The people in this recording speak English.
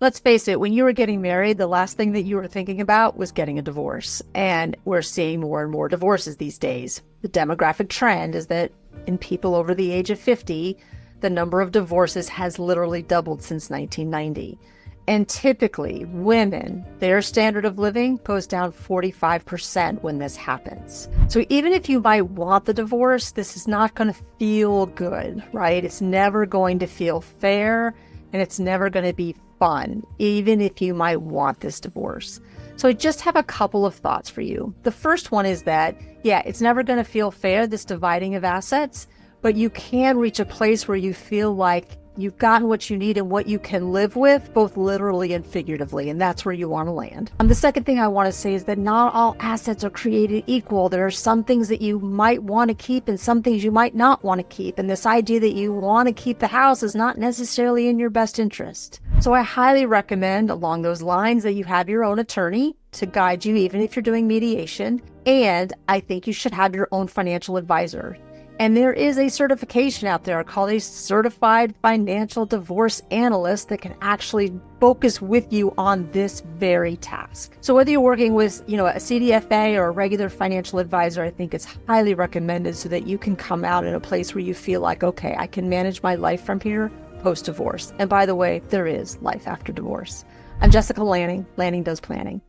Let's face it, when you were getting married, the last thing that you were thinking about was getting a divorce. And we're seeing more and more divorces these days. The demographic trend is that in people over the age of 50, the number of divorces has literally doubled since 1990. And typically, women, their standard of living goes down 45% when this happens. So even if you might want the divorce, this is not going to feel good, right? It's never going to feel fair, and it's never going to be fun, even if you might want this divorce. So I just have a couple of thoughts for you. The first one is that, yeah, it's never going to feel fair, this dividing of assets, but you can reach a place where you feel like you've gotten what you need and what you can live with, both literally and figuratively, and that's where you want to land. The second thing I want to say is that not all assets are created equal. There are some things that you might want to keep and some things you might not want to keep, and this idea that you want to keep the house is not necessarily in your best interest. So I highly recommend along those lines that you have your own attorney to guide you, even if you're doing mediation, and I think you should have your own financial advisor. And there is a certification out there called a Certified Financial Divorce Analyst that can actually focus with you on this very task. So whether you're working with, a CDFA or a regular financial advisor, I think it's highly recommended so that you can come out in a place where you feel like, okay, I can manage my life from here post-divorce. And by the way, there is life after divorce. I'm Jessica Lanning. Lanning Does Planning.